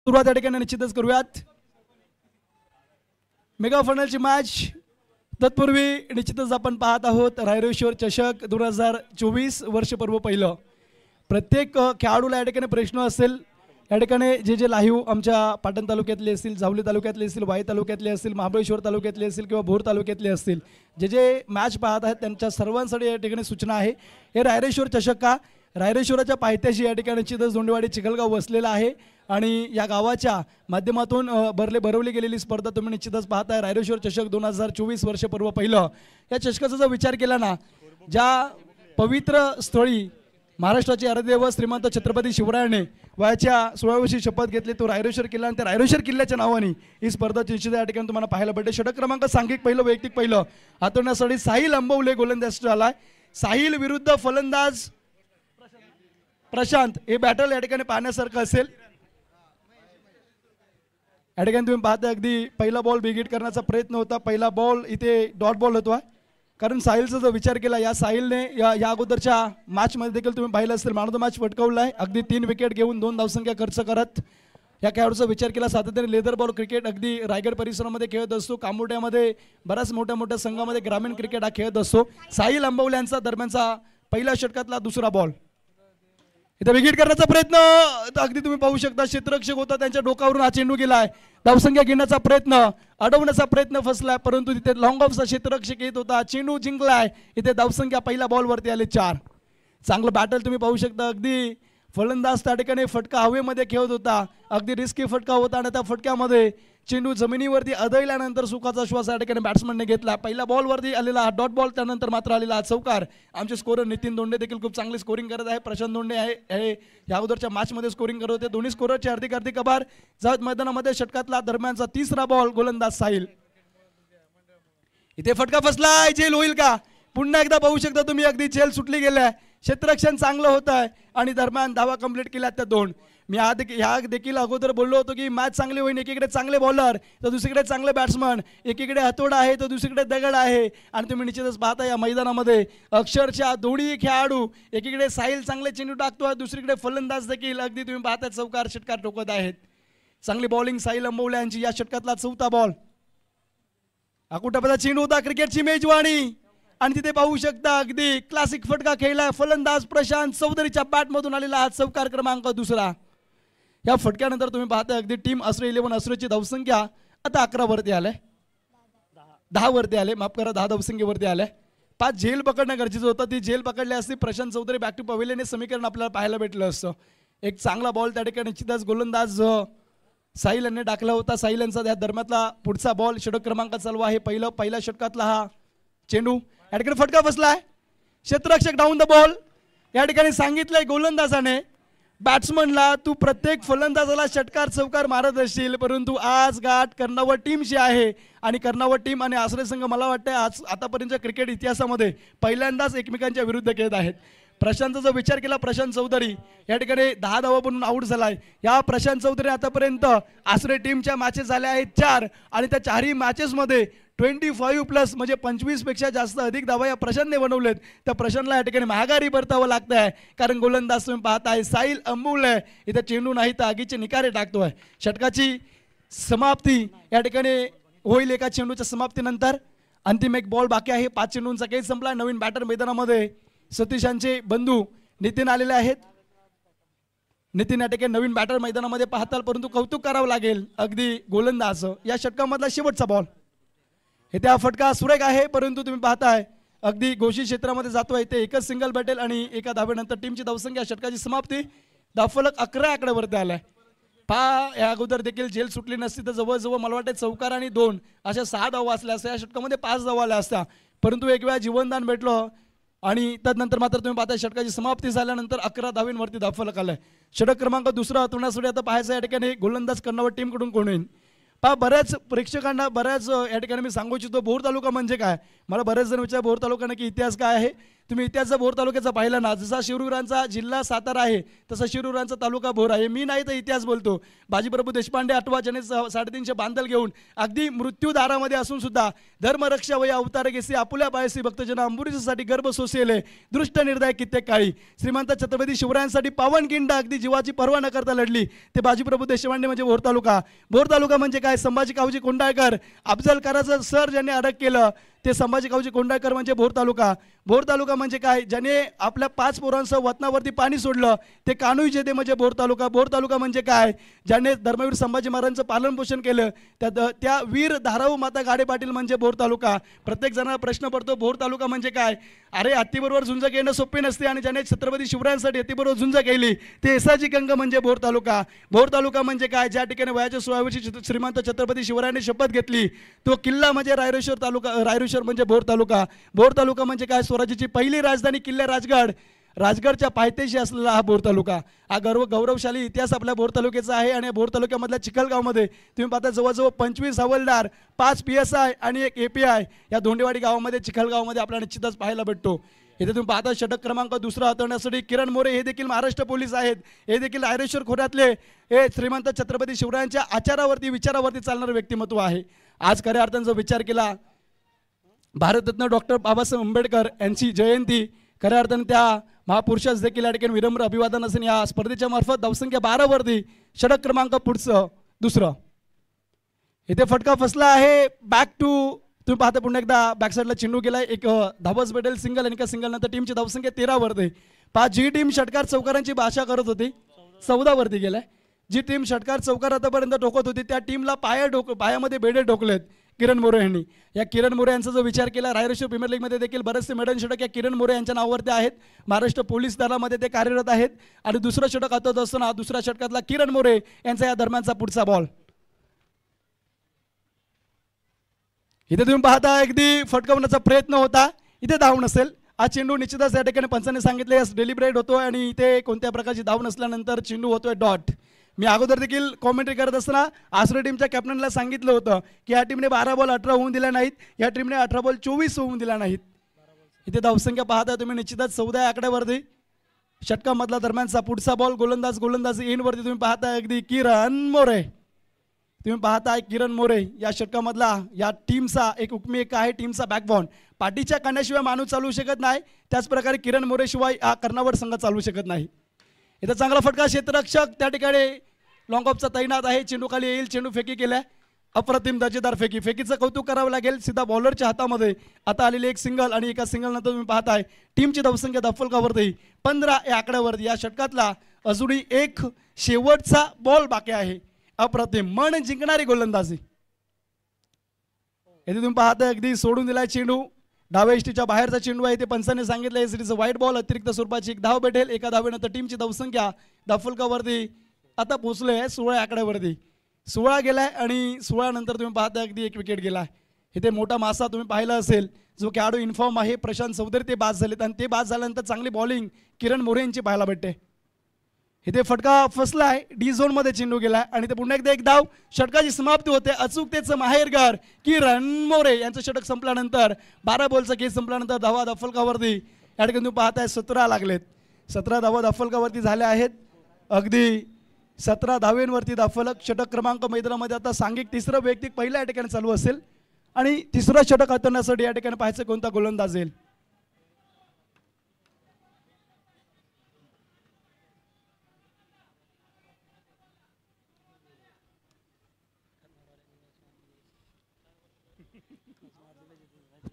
सुरुवात या ठिकाणी निश्चितच करूयात मेगा फायनलची मॅच। तत्पूर्वी निश्चितच आपण पाहत आहोत रायरेश्वर चषक 2024 वर्षपर्व पहिलं। प्रत्येक खेळाडूला या ठिकाणी प्रश्न असेल, या ठिकाणी जे लाईव्ह आमच्या पाटण तालुक्यातले असतील, जावली तालुक्यातले असतील, वाई तालुक्यातले असतील, महाबळेश्वर तालुक्यातले असतील किंवा भोर तालुक्यातले असतील, जे मॅच पाहत आहेत त्यांच्या सर्वांसाठी या ठिकाणी सूचना आहे। हे रायरेश्वर चषक का रायरेश्वराच्या पायथ्याशी या ठिकाणी निश्चितच दोंडेवाडी चिखलगाव वसलेला आहे आणि या गावाच्या माध्यमातून भरवली गेलेली स्पर्धा तुम्ही निश्चितच पाहताय। रायरेश्वर चषक 2024 वर्षपर्व पहिलं। या चषकाचा जर विचार केला ना, ज्या पवित्र स्थळी महाराष्ट्राचे आराध्यदैवत श्रीमंत छत्रपती शिवरायाने वयाच्या 16व्या वर्षी शपथ घेतली, तो रायरेश्वर किल्ला आणि त्या रायरेश्वर किल्ल्याच्या नावाने ही स्पर्धा निश्चित या ठिकाणी तुम्हाला पाहायला भेटते। षटक क्रमांक सांघिक पहिलं वैयक्तिक पहिलं हातवण्यासाठी साहिल अंबवले गोलंदाज आलाय। साहिल विरुद्ध फलंदाज प्रशांत, हे बॅटल या ठिकाणी पाहण्यासारखं असेल। या ठिकाणी तुम्ही पाहता अगदी पहिला बॉल बिगिट करण्याचा प्रयत्न होता, पहिला बॉल इथे डॉट बॉल होता। कारण साहिलचा जर विचार केला, या साहिलने या अगोदरच्या मॅचमध्ये देखील तुम्ही पाहिलं असेल मॅन ऑफ द मॅच पटकावला आहे, अगदी 3 विकेट घेऊन 2 धावसंख्या खर्च करत। या खेळाडूचा विचार केला, सातत्याने लेदर बॉल क्रिकेट अगदी रायगड परिसरामध्ये खेळत असतो, कामोट्यामध्ये बऱ्याच मोठ्या संघामध्ये ग्रामीण क्रिकेट हा खेळत असतो। साहिल अंबवले यांचा दरम्यानचा पहिल्या षटकातला दुसरा बॉल इथे विकेट करण्याचा प्रयत्न अगदी तुम्ही पाहू शकता, क्षेत्ररक्षक होता त्यांच्या डोकावरून हा चेंडू गेलाय। धावसंख्या घेण्याचा प्रयत्न, अडवण्याचा प्रयत्न फसलाय, परंतु तिथे लॉंग ऑफचा क्षेत्ररक्षक येत होता, चेंडू जिंकलाय। इथे धावसंख्या पहिल्या बॉलवरती आले 4। चांगलं बॅटल तुम्ही पाहू शकता, अगदी फलंदाज त्या ठिकाणी फटका हवेमध्ये खेळत होता, अगदी रिस्की फटका होता आणि त्या फटक्यामध्ये चेंडू जमिनीवरती आदळल्यानंतर सुखाचा श्वास या ठिकाणी बॅट्समनने घेतला। पहिल्या बॉलवरती आलेला हा डॉट बॉल, त्यानंतर मात्र आलेला हा चौकार। आमचे स्कोरर नितीन दोंडे देखील खूप चांगली स्कोरिंग करत आहे, प्रशांत दोंडे आहे या अगोदरच्या मॅचमध्ये स्कोरिंग करत होते। दोन्ही स्कोररचे हार्दिक आभार। जात मैदानामध्ये षटकातला दरम्यानचा तिसरा बॉल गोलंदाज साहिल, इथे फटका फसलाय, झेल होईल का? पुन्हा एकदा पाहू शकता तुम्ही, अगदी झेल सुटली गेल्या, क्षेत्ररक्षण चांगलं होत आहे आणि दरम्यान धावा कंप्लीट केल्या त्या 2। मी ह्या देखील अगोदर बोललो होतो की मॅच चांगली होईल, एकीकडे चांगले बॉलर तर दुसरीकडे चांगले बॅट्समन, एकीकडे हतोडा आहे तर दुसरीकडे दगड आहे। आणि तुम्ही निश्चितच पाहता या मैदानामध्ये अक्षरशः दोन्ही खेळाडू, एकीकडे साहिल चांगले चेंडू टाकतोय, दुसरीकडे फलंदाज देखील अगदी तुम्ही पाहताय चौकार षटकार ठोकत आहेत। चांगली बॉलिंग साहिल अंबवले यांची। या षटकातला चौथा बॉल, अकुटापदा चेंडू होता, क्रिकेटची मेजवानी आणि तिथे पाहू शकता अगदी क्लासिक फटका खेळलाय फलंदाज प्रशांत चौधरीच्या बॅटमधून आलेला हा चौकार क्रमांक दुसरा। या फटक्यानंतर तुम्ही पाहता अगदी टीम असरे 11 असरेची धावसंख्या आता 11 वरती आले, 10 वरती आले, माफ करा 10 धावसंख्येवरती आले। 5 झेल पकडणं गरजेचं होतं, ती झेल पकडली असती Prashant Chaudhari back to pavilion समीकरण आपल्याला पाहायला भेटलं असतं। एक चांगला बॉल त्या ठिकाणी निश्चितच गोलंदाज साहिल यांनी टाकला होता। साहिल यांचा त्या दरम्यानला पुढचा बॉल षटक क्रमांक चालू आहे, पहिल्या षटकातला हा चेंडू, या ठिकाणी फटका फसलाय, क्षेत्ररक्षक डाऊन द बॉल। या ठिकाणी सांगितलंय गोलंदाजाने बॅट्समनला, तू प्रत्येक फलंदाजाला षटकार चौकार मारत असशील, परंतु आज गाठ कर्णावत टीमशी आहे आणि कर्णावत टीम आणि आसरे संघ मला वाटतं आज आतापर्यंतच्या क्रिकेट इतिहासामध्ये पहिल्यांदाच एकमेकांच्या विरुद्ध खेळत आहेत। प्रशांतचा जो विचार केला, प्रशांत चौधरी या ठिकाणी 10 धावा बनून आऊट झालाय। या प्रशांत चौधरी आतापर्यंत आसरे टीमच्या मॅचेस झाल्या आहेत 4 आणि त्या 4ही मॅचेसमध्ये 25+ म्हणजे 25 पेक्षा जास्त अधिक धावा या प्रशांतने बनवलेत। त्या प्रशांतला या ठिकाणी महागारी परतावं लागत आहे, कारण गोलंदाज तुम्ही पाहताय साहिल अंबवले इथे चेंडू नाही तर आगीचे निकारे टाकतोय। षटकाची समाप्ती या ठिकाणी होईल एका चेंडूच्या समाप्तीनंतर। अंतिम एक बॉल बाकी आहे, 5 चेंडूंचा खेळ संपला। नवीन बॅटर मैदानामध्ये सतीशांचे बंधू नितीन आलेले आहेत। नितीन या ठिकाणी नवीन बॅटर मैदानामध्ये पाहताल, परंतु कौतुक करावं लागेल अगदी गोलंदाज। या षटकामधला शेवटचा बॉल, इथे हा फटका सुरेख आहे, परंतु तुम्ही पाहताय अगदी घोषित क्षेत्रामध्ये जातोय, इथे एकच सिंगल भेटेल आणि एका धावेनंतर टीमची धावसंख्या षटकाची समाप्ती। धावफलक 11 आकड्यावरती आलाय। या अगोदर देखील झेल सुटली नसती तर जवळजवळ मला वाटतं चौकार आणि 2 अशा 6 धावा असल्या असत्या, या षटकामध्ये 5 धावा आल्या असत्या, परंतु एक वेळा जीवनदान भेटलं आणि त्यानंतर मात्र तुम्ही पाहताय षटकाची समाप्ती झाल्यानंतर 11 धावेंवरती धावफलक आलाय। षटक क्रमांक दुसरा हातवण्यासाठी आता पाहायचं या ठिकाणी गोलंदाज कर्णावत टीमकडून कोण येईल। बऱ्याच प्रेक्षकांना या ठिकाणी मी सांगू इच्छितो, भोर तालुका म्हणजे काय, मला बरेच जण विचार भोर तालुका नक्की इतिहास काय आहे। तुम्ही इतिहास भोर तालुक्याचा पाहिला ना, जसा शिरूरांचा जिल्हा सातारा आहे तसा शिरूरांचा तालुका भोर आहे. मी नाही तर इतिहास बोलतो. बाजीप्रभू देशपांडे आठवा ज्याने 350 बांधल घेऊन अगदी मृत्यूदारामध्ये असून सुद्धा धर्मरक्षा वया अवतार घेसी आपुल्या बायसी भक्तजना अंबुरीसाठी गर्भ सोसेले दृष्ट निर्दय कित्येक काळी श्रीमंत छत्रपती शिवरायांसाठी पावनखिंड अगदी जीवाची पर्वा न करता लढली. ते बाजीप्रभू देशपांडे म्हणजे भोर तालुका. भोर तालुका म्हणजे काय? संभाजी कावजी कोंडाळकर अफजल कराचं सर ज्यांनी अटक केलं ते संभाजी कावजी कोंडाळकर म्हणजे भोर तालुका. भोर तालुका म्हणजे काय? ज्याने आपल्या 5 पोरांसह वतनावरती पाणी सोडलं ते कान्होई जेधे म्हणजे भोर तालुका. भोर तालुका म्हणजे काय? ज्याने धर्मवीर संभाजी महाराजांचं पालनपोषण केलं त्या वीर धाराऊ माता गाडे पाटील म्हणजे भोर तालुका. प्रत्येक जणांना प्रश्न पडतो भोर तालुका म्हणजे काय? अरे हत्तीबरोबर झुंज घेणं सोपे नसते आणि ज्याने छत्रपती शिवरायांसाठी हत्तीबरोबर झुंज केली ते एसाजी गंग म्हणजे भोर तालुका. भोर तालुका म्हणजे काय? ज्या ठिकाणी वयाच्या 16व्या वर्षी श्रीमंत छत्रपती शिवरायांनी शपथ घेतली तो किल्ला म्हणजे रायरेश्वर तालुका. रायरेश्वर म्हणजे भोर तालुका. भोर तालुका म्हणजे काय? स्वराज्याची पहिली राजधानी किल्ले राजगड, राजगडच्या पायथ्याशी असलेला हा भोर तालुका. हा गौरवशाली इतिहास आपल्या भोर तालुक्याचा आहे. आणि भोर तालुक्यामधल्या चिखलगावमध्ये तुम्ही पाहता जवळजवळ 25 हवालदार, 5 PSI आणि 1 API या धोंडेवाडी गावामध्ये चिखलगावमध्ये आपल्याला निश्चितच पाहायला भेटतो. इथे तुम्ही पाहता षटक क्रमांक 2 हाताळण्यासाठी किरण मोरे हे देखील महाराष्ट्र पोलीस आहेत. हे देखील रायरेश्वर खोऱ्यातले हे श्रीमंत छत्रपती शिवरायांच्या आचारावरती विचारावरती चालणारं व्यक्तिमत्व आहे. आज खऱ्या अर्थाने जो विचार केला भारतरत्न डॉक्टर बाबासाहेब आंबेडकर यांची जयंती खऱ्या अर्थाने त्या महापुरुषास देखील या ठिकाणी विनम्र अभिवादन असेल. या स्पर्धेच्या मार्फत धावसंख्या 12 वरती षटक क्रमांक पुढचं 2. इथे फटका फसला आहे. बॅक टू तुम्ही पाहता पुन्हा एकदा बॅक साईडला चेंडू गेला. एक धावच भेटेल सिंगल आणि एका सिंगल नंतर टीमची धावसंख्या 13 वरती. जी टीम षटकार चौकारांची भाषा करत होती 14 वरती गेलाय. जी टीम षटकार चौकार आतापर्यंत ठोकत होती त्या टीमला पायामध्ये बेडे ठोकलेत किरण मोरे यांनी. या किरण मोरे यांचा जो विचार केला रायरेश्वर प्रीमियर लीगमध्ये देखील बरेचसे मेडल षटक या किरण मोरे यांच्या नावावरती आहेत. महाराष्ट्र पोलीस दलामध्ये ते कार्यरत आहेत. आणि दुसरं षटक हातात असताना दुसऱ्या षटकातला किरण मोरे यांचा या दरम्यानचा पुढचा बॉल. इथे तुम्ही पाहता अगदी फटकवण्याचा प्रयत्न होता. इथे धाव नसेल. हा चेंडू निश्चितच या ठिकाणी पंचांनी सांगितले डेलिब्रेट होतोय आणि इथे कोणत्या प्रकारची धाव नसल्यानंतर चेंडू होतोय डॉट. मी अगोदर देखील कॉमेंट्री करत असताना आसरे टीमच्या कॅप्टनला सांगितलं होतं की या टीमने 12 बॉल 18 होऊन दिल्या नाहीत. या टीमने 18 बॉल 24 होऊन दिल्या नाहीत. इथे धावसंख्या पाहता तुम्ही निश्चितच 14 या आकड्यावरती. षटकामधला दरम्यानचा पुढचा बॉल गोलंदाज एंडवरती तुम्ही पाहता अगदी किरण मोरे. तुम्ही पाहताय किरण मोरे या षटकामधला या टीमचा एक उपमी एक आहे टीमचा बॅकबॉन. पाठीच्या कानाशिवाय माणूस चालू शकत नाही. त्याचप्रकारे किरण मोरे शिवाय हा कर्णावट संघ चालू शकत नाही. इथं चांगला फटका क्षेत्ररक्षक त्या ठिकाणी लॉंग ऑफचा तैनात आहे. चेंडू खाली येईल. चेंडू फेकी केल्या. अप्रतिम दर्जेदार फेकीचं कौतुक करावं लागेल. सीधा बॉलरच्या हातामध्ये आता आलेली एक सिंगल आणि एका सिंगल नंतर तुम्ही पाहताय टीमची धावसंख्या दफलकावरती 15 या आकड्यावरती. या षटकातला अजूनही एक शेवटचा बॉल बाकी आहे. अप्रतिम मन जिंकणारी गोलंदाजी. इथे तुम्ही पाहताय अगदी सोडून दिलाय चेंडू. डाव्या इष्टीच्या बाहेरचा चेंडू आहे. ते पंचांनी सांगितलं सिरीज व्हाईट बॉल. अतिरिक्त स्वरूपाची एक धाव भेटेल. एका धावेनंतर टीमची धावसंख्या दफलकावरती आता पोहोचलोय 16 आकड्यावरती. 16 गेलाय आणि 16 नंतर तुम्ही पाहता अगदी एक विकेट गेलाय. इथे मोठा मासा तुम्ही पाहिला असेल जो खेळाडू इन्फॉर्म आहे प्रशांत चौधरी ते बाद झालेत आणि ते बाद झाल्यानंतर चांगली बॉलिंग किरण मोरे यांची पाहायला भेटते. इथे फटका फसलाय. डी झोनमध्ये चेंडू गेलाय आणि ते पुन्हा एकदा एक धाव. षटकाची समाप्ती होते. अचूकतेचं माहेरघर किरण मोरे यांचं षटक संपल्यानंतर 12 बॉलचा खेळ संपल्यानंतर धावा दफलकावरती या ठिकाणी तुम्ही पाहताय 17 लागलेत. 17 धावा दफलकावरती झाल्या आहेत. अगदी 17 धावेंवरती दफलक. षटक क्रमांक मैदानामध्ये आता सांघिक तिसरं वैयक्तिक पहिल्या या ठिकाणी चालू असेल आणि तिसरं षटक हाताळण्यासाठी या ठिकाणी पाहायचं कोणता गोलंदाज येईल.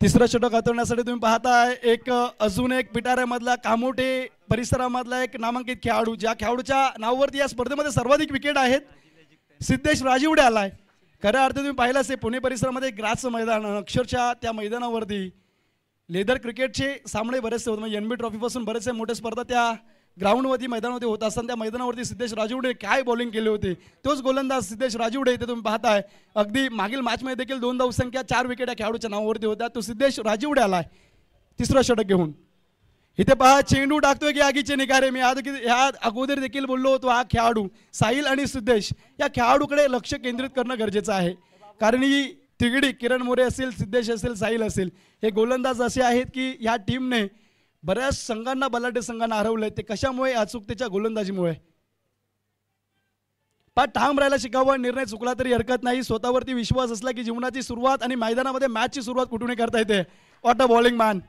तिसरं षटक हाताळण्यासाठी तुम्ही पाहताय अजून एक पिटाऱ्यामधला कामोठे परिसरामधला एक नामांकित खेळाडू ज्या खेळाडूच्या नावावरती या स्पर्धेमध्ये सर्वाधिक विकेट आहेत सिद्धेश राजीवडे आलाय. खऱ्या अर्थी तुम्ही पाहिलं असेल पुणे परिसरामध्ये ग्रासचं मैदान अक्षरशः त्या मैदानावरती लेदर क्रिकेटचे सामने बरेचसे होते. म्हणजे NB ट्रॉफीपासून बरेचसे मोठे स्पर्धा त्या ग्राउंडवरती मैदानावरती होत असताना त्या मैदानावरती सिद्धेश राजीवडे काय बॉलिंग केली होती. तोच गोलंदाज सिद्धेश राजीवडे इथे तुम्ही पाहताय. अगदी मागील मॅचमध्ये देखील 2 धावसंख्या 4 विकेट या खेळाडूच्या नावावरती होत्या. तो सिद्धेश राजीवडे आलाय तिसरं षटक घेऊन. इथे पहा चेंडू टाकतोय की आगीचे निगारे. मी ह्या अगोदर देखील बोललो होतो हा खेळाडू साहिल आणि सिद्धेश या खेळाडूकडे लक्ष केंद्रित करणं गरजेचं आहे. कारण ही तिघडी किरण मोरे असेल सिद्धेश असेल साहिल असेल हे गोलंदाज असे आहेत की या टीमने बऱ्याच संघांना बलाढ्य संघांना हरवलंय. ते कशामुळे? अचूकतेच्या गोलंदाजीमुळे. पण ठाम राहायला शिकावं. निर्णय चुकला तरी हरकत नाही. स्वतःवरती विश्वास असला की जीवनाची सुरुवात आणि मैदानामध्ये मॅचची सुरुवात कुठूनही करता येते. What a bowling man.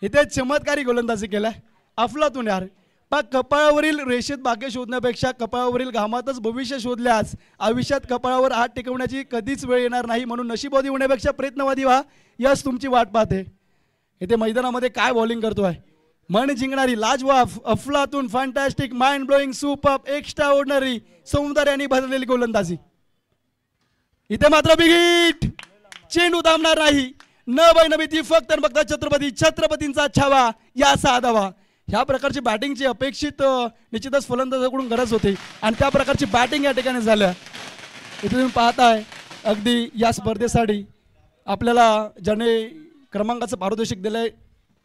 इथे चमत्कारी गोलंदाजी केलाय. अफलातून यार. पण कपाळावरील रेषेत भाग्य शोधण्यापेक्षा कपाळावरील घामातच भविष्य शोधल्यास आयुष्यात कपाळावर हात टिकवण्याची कधीच वेळ येणार नाही. म्हणून नशीबवादी होण्यापेक्षा प्रयत्नवादी व्हा. यश तुमची वाट पाहते. इथे मैदानामध्ये काय बॉलिंग करतोय. मन जिंकणारी, लाजवाब, अफलातून, fantastic, mind blowing, super, extra ordinary, सौंदर्याने भरलेली गोलंदाजी. इथे मात्र बिग हिट. चेंडू थांबणार नाही. न भीती, फक्त फक्त छत्रपतींचा छावा या 6 धावा. ह्या प्रकारची बॅटिंगची अपेक्षित निश्चितच फलंदाजाकडून गरज होती आणि त्या प्रकारची बॅटिंग या ठिकाणी झाल्या. इथे तुम्ही पाहताय अगदी या स्पर्धेसाठी आपल्याला ज्याने क्रमांकाचं पारितोषिक दिलंय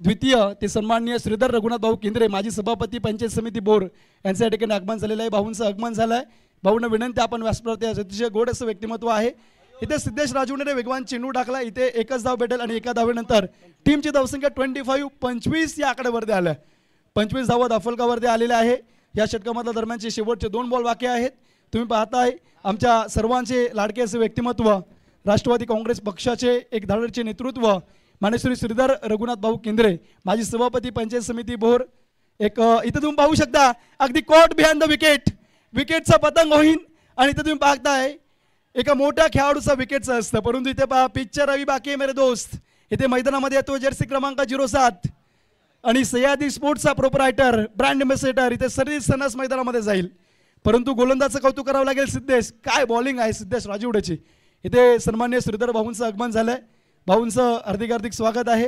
द्वितीय, ते सन्माननीय श्रीधर रघुनाथ भाऊ केंद्रे, माजी सभापती पंचायत समिती बोर यांच्या या ठिकाणी आगमन झालेलं आहे. भाऊंचं आगमन झालं आहे. भाऊंना विनंती, आपण व्यासपीठावरती अतिशय गोड असं व्यक्तिमत्व आहे. इथे सिद्धेश राजूने वेगवान चेंडू टाकला. इथे एकच धाव भेटेल आणि एका धावेनंतर टीमची धावसंख्या 25 या आकड्यावरती आल्या. 25 धावा दाफलकावरती आलेल्या आहे. या षटकामधल्या दरम्यानचे शेवटचे 2 बॉल बाकी आहेत. तुम्ही पाहताय आमच्या सर्वांचे लाडके असे व्यक्तिमत्व, राष्ट्रवादी काँग्रेस पक्षाचे एक धाडरचे नेतृत्व मान्यश्री श्रीधर रघुनाथ भाऊ केंद्रे, माजी सभापती पंचायत समिती बोर. एक इथं तुम्ही पाहू शकता अगदी कॉट बिहाइंड द विकेट. विकेटचा पतंग होईन आणि इथं तुम्ही पाहताय एका मोठ्या खेळाडूचा विकेटचं असतं. परंतु इथे पहा पिक्चर रवी बाकी आहे मेरे दोस्त. इथे मैदानामध्ये येतो जर्सी क्रमांक 07 आणि सह्याद्री स्पोर्ट्सचा प्रोपरायटर, ब्रँड एम्बेसेडर. इथे सर्विस सनस मैदानामध्ये जाईल. परंतु गोलंदाजचं कौतुक करावं लागेल. सिद्धेश, काय बॉलिंग आहे सिद्धेश राजूडेची. इथे सन्मान्य श्रीधर भाऊंचं आगमन झालंय. भाऊंचं हार्दिक स्वागत आहे.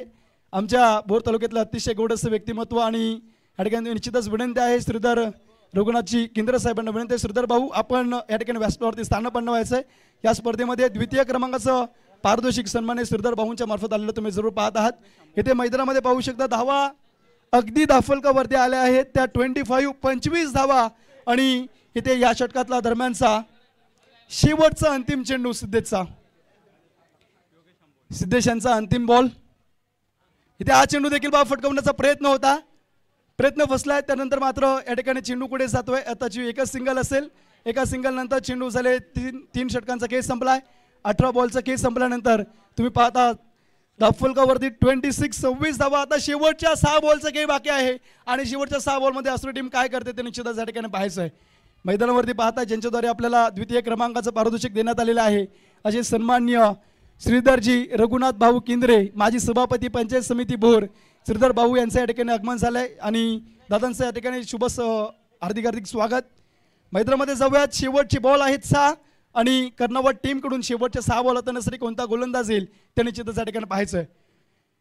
आमच्या बोर तालुक्यातलं अतिशय गोड असं व्यक्तिमत्व आणि या ठिकाणी निश्चितच विनंती आहे श्रीधर रघुनाथजी केंद्र साहेबांना विनंती आहे. श्रीधर भाऊ, आपण या ठिकाणी व्यासपीठावरती स्थानपन्न व्हायचं आहे. या स्पर्धेमध्ये द्वितीय क्रमांकाचं पारितोषिक सन्मान्य श्रीधर भाऊंच्या मार्फत आलेलं तुम्ही जरूर पाहत आहात. इथे मैदानामध्ये पाहू शकता धावा अगदी दाफलकावरती आल्या आहेत. त्या 25 धावा आणि इथे या षटकातला दरम्यानचा शेवटचा अंतिम चेंडू सिद्धेश यांचा अंतिम बॉल. इथे हा चेंडू देखील फटकवण्याचा प्रयत्न होता. प्रयत्न फसलाय. त्यानंतर मात्र या ठिकाणी चेंडू पुढे जातोय. आताची एकच सिंगल असेल. एका सिंगल नंतर चेंडू झाले. तीन षटकांचा खेळ संपलाय. 18 बॉलचा खेळ संपल्यानंतर तुम्ही पाहता दाफलकावरती 26 धावा. आता शेवटच्या 6 बॉलचा खेळ बाकी आहे आणि शेवटच्या 6 बॉलमध्ये असरो टीम काय करते ते निश्चितच या ठिकाणी पाहायचं आहे. मैदानावरती पाहता ज्यांच्याद्वारे आपल्याला द्वितीय क्रमांकाचं पारितोषिक देण्यात आलेलं आहे असे सन्माननीय श्रीधरजी रघुनाथ भाऊ केंद्रे, माजी सभापती पंचायत समिती बोर. श्रीधर भाऊ यांचं या ठिकाणी आगमन झालंय आणि दादांचं या ठिकाणी हार्दिक स्वागत. मैदानामध्ये जाऊयात. शेवटची बॉल आहेत 6 आणि कर्नावट टीमकडून शेवटच्या 6 बॉल हाताळण्यासाठी कोणता गोलंदाज येईल ते निश्चितच या ठिकाणी पाहायचं आहे.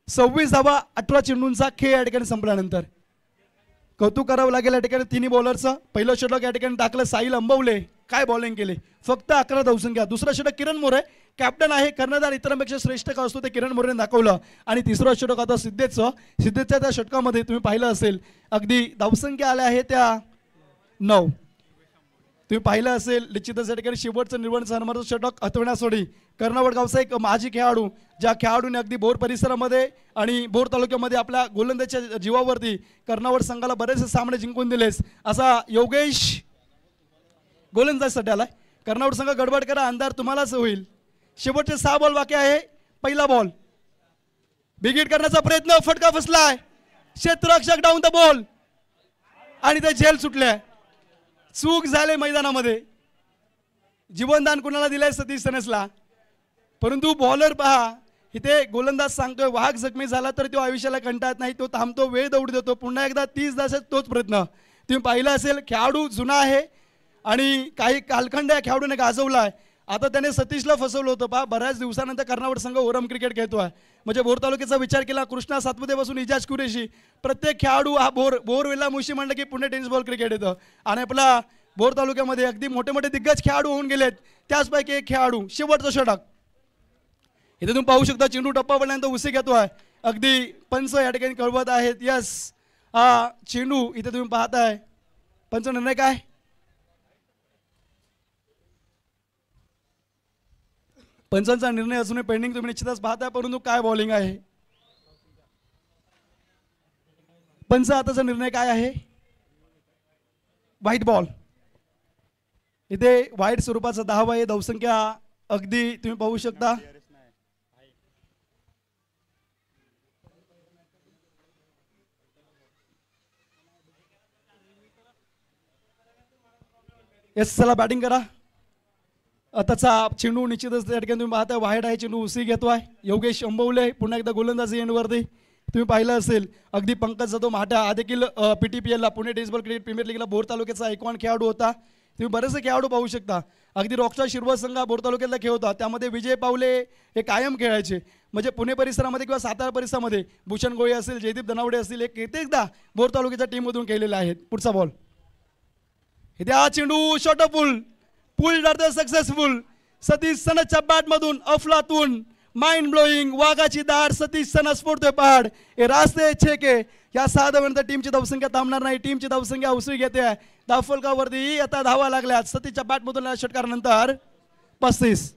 26 धावा 18 चेंडूंचा खेळ या ठिकाणी संपल्यानंतर कौतुक करावं लागेल या ठिकाणी तिन्ही बॉलरचं. पहिलं षटक या ठिकाणी टाकलं साहिल अंबवले, काय बॉलिंग केले. फक्त 11 धावसंख्या. दुसरं षटक किरण मोरे, कॅप्टन आहे, कर्णधार इतरांपेक्षा श्रेष्ठ का असतो ते किरण मोरेने दाखवलं. आणि तिसरं षटक आता सिद्धेशच्या त्या षटकामध्ये तुम्ही पाहिलं असेल अगदी धावसंख्या आल्या आहे त्या 9. तुम्ही पाहिलं असेल निश्चितच या ठिकाणी शेवटचं निर्वहन सन्मानाचं षटक हटवण्यासाठी कर्नावट गावचा एक माजी खेळाडू, ज्या खेळाडूने अगदी बोर परिसरामध्ये आणि बोर तालुक्यामध्ये आपल्या गोलंदाजीच्या जीवावरती कर्नावट संघाला बरेचसे सामने जिंकून दिलेस असा योगेश गोलंदाजीसाठी आलाय. कर्नावट संघ गडबड करा, अंधार तुम्हालाच होईल. शेवटचे 6 बॉल बाकी आहे. पहिला बॉल बिग हिट करण्याचा प्रयत्न, फटका फसलाय. क्षेत्ररक्षक डाऊन द बॉल आणि ते झेल सुटले. चूक झाले मैदानामध्ये. जीवनदान कुणाला दिलंय? सतीश सनसला. परंतु बॉलर पहा, इथे गोलंदाज सांगतोय वाघ जखमी झाला तर तो आयुष्याला कंटाळत नाही, तो थांबतो, वेळ दौड देतो. पुन्हा एकदा 30 तासात तोच प्रयत्न. तुम्ही पाहिलं असेल खेळाडू जुना आहे आणि काही कालखंड या खेळाडूने गाजवलाय. आता त्याने सतीशला फसवलं होतं पहा. बऱ्याच दिवसानंतर कर्नावट संघ ओरम क्रिकेट खेळतोय. म्हणजे बोर तालुक्याचा विचार केला, कृष्णा सातपुतेपासून इजाज कुरेशी, प्रत्येक खेळाडू हा बोरवेला मुशी म्हणलं की पुणे टेनिस बॉल क्रिकेट येतं. आणि आपला बोर तालुक्यामध्ये अगदी मोठे मोठे दिग्गज खेळाडू होऊन गेलेत. त्याचपैकी एक खेळाडू. शेवटचं षटक इथे तुम्ही पाहू शकता. चेंडू टप्पा पडल्यानंतर उसी घेतोय. अगदी पंच या ठिकाणी कळवत आहेत. यस, हा चेंडू इथे तुम्ही पाहताय. पंच निर्णय काय? पंचांचा निर्णय अजूनही पेंडिंग तुम्ही निश्चितच पाहताय. परंतु काय बॉलिंग आहे. पंच आताचा निर्णय काय आहे? White ball. इथे वाईट स्वरूपाचा धावा आहे. धावसंख्या अगदी तुम्ही पाहू शकता. येस, चला बॅटिंग करा. त्याचा चेंडू निश्चितच त्या ठिकाणी तुम्ही पाहताय वाईट आहे. चेंडू उसी घेतोय योगेश अंबवले. पुन्हा एकदा गोलंदाजी एंडवरती तुम्ही पाहिलं असेल अगदी पंकज जाधव माटा हा देखील PTPL ला Pune tennis ball cricket premier लीगला बोर तालुक्याचा आयकॉन खेळाडू होता. तुम्ही बरेचसे खेळाडू पाहू शकता. अगदी रॉकस्टार शिरवळ संघ बोर तालुक्यातला खेळ होता. त्यामध्ये विजय पावले हे कायम खेळायचे. म्हणजे पुणे परिसरामध्ये किंवा सातारा परिसरामध्ये भूषण गोळे असेल, जयदीप धनावडे असतील, हे कित्येकदा बोर तालुक्याच्या टीममधून केलेले आहेत. पुढचा बॉल. इथे हा चेंडू शॉर्ट पुल पुल डरते सक्सेसफुल. सतीश सनदच्या बॅटमधून अफलातून माइंड ब्लोईंग वाघाची दार. सतीश सनद स्फोडतोय पहाड. हे रास्ते छेके या 6 धावांनंतर टीमची धावसंख्या थांबणार नाही. टीमची धावसंख्या उसळी घेते. धावफलकावरती आता धावा लागल्यात. सतीशच्या बॅटमधून षटकारानंतर 35.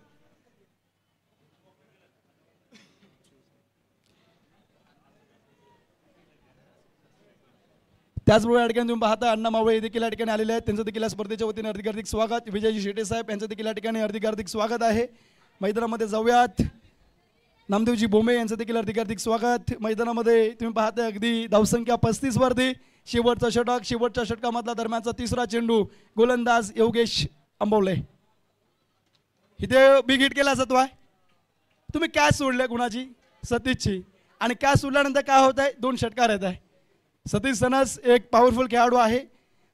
त्याचबरोबर या ठिकाणी तुम्ही पाहता अण्णा मावळे देखील या ठिकाणी आलेले आहेत. त्यांचं देखील या स्पर्धेच्या वतीने हार्दिक हार्दिक स्वागत. विजयजी शेटे साहेब यांचं देखील या ठिकाणी हार्दिक हार्दिक स्वागत आहे. मैदानामध्ये जाऊयात. नामदेवजी बोमे यांचं देखील हार्दिक हार्दिक स्वागत. मैदानामध्ये तुम्ही पाहताय अगदी धावसंख्या 35 वरती. शेवटचा षटक. शेवटच्या षटकामधला दरम्यानचा तिसरा चेंडू. गोलंदाज योगेश अंबवले. इथे बिग हिट केला जातो आहे. तुम्ही कॅच सोडले कुणाची? सतीशची. आणि कॅच सोडल्यानंतर काय होत आहे? 2 षटकार येत आहे. सतीश सनस एक पॉवरफुल खेळाडू आहे.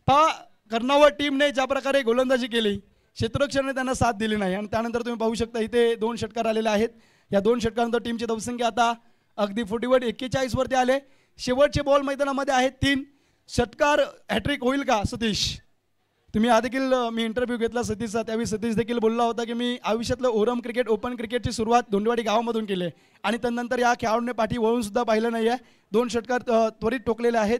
पहा कर्नावत टीमने ज्या प्रकारे गोलंदाजी केली, क्षेत्ररक्षणाने त्यांना साथ दिली नाही. आणि त्यानंतर तुम्ही पाहू शकता इथे 2 षटकार आलेले आहेत. या 2 षटकानंतर टीमची धावसंख्या आता अगदी 41 वरती आले. शेवटचे बॉल मैदानामध्ये आहेत 3 षटकार. हॅट्रिक होईल का सतीश? तुम्ही हा देखील मी इंटरव्ह्यू घेतला सतीशचा. त्यावेळी सतीश देखील बोलला होता की मी आयुष्यातलं ओरम क्रिकेट ओपन क्रिकेटची सुरुवात धोंडवाडी गावामधून केली आणि त्यानंतर या खेळाडूने पाठी वळून सुद्धा पाहिलं नाही आहे. 2 षटकार त्वरित ठोकलेले आहेत.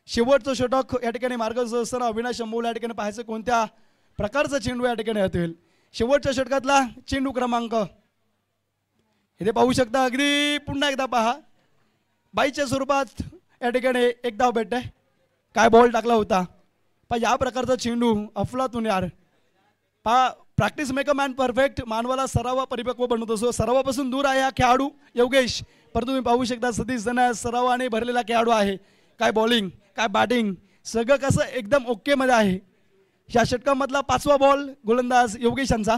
शेवटचं षटक या ठिकाणी मार्गदर्शक असताना अविनाश अंबवले या ठिकाणी पाहायचं कोणत्या प्रकारचा चेंडू या ठिकाणी येतील. शेवटच्या षटकातला चेंडू क्रमांक इथे पाहू शकता. अगदी पुन्हा एकदा पहा. बाईच्या स्वरूपात या ठिकाणी एक धाव भेटते. काय बॉल टाकला होता पहा. या प्रकारचा चेंडू अफलातून यार. पहा practice make a man perfect. मानवाला सराव परिपक्व बनवत असतो. सरावापासून दूर आहे हा खेळाडू योगेश. परंतु तुम्ही पाहू शकता सतीश जण सरावाने भरलेला खेळाडू आहे. काय बॉलिंग काय बॅटिंग सगळं कसं एकदम ओके मध्ये आहे. या षटकामधला 5वा बॉल गोलंदाज योगेश यांचा.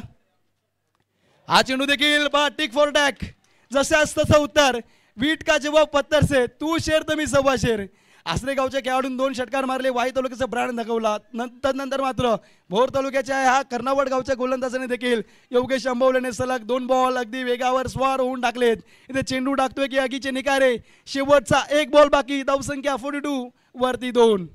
हा चेंडू देखील बा टिक फॉर टॅक. जसं तसं उत्तर. वीट का जवाब पत्तर से तू शेर तर मी सव्वा शेर. आसरे गावच्या खेळाडून 2 षटकार मारले. वाई तालुक्याचा ब्रँड दाखवला. नंतर मात्र भोर तालुक्याच्या ह्या कर्नावट गावच्या गोलंदाजाने देखील योगेश अंबवलेने सलग 2 बॉल अगदी वेगावर स्वार होऊन टाकलेत. इथे चेंडू टाकतोय की आगीचे निकारे. शेवटचा 1 बॉल बाकी. धावसंख्या 42 वरती 2.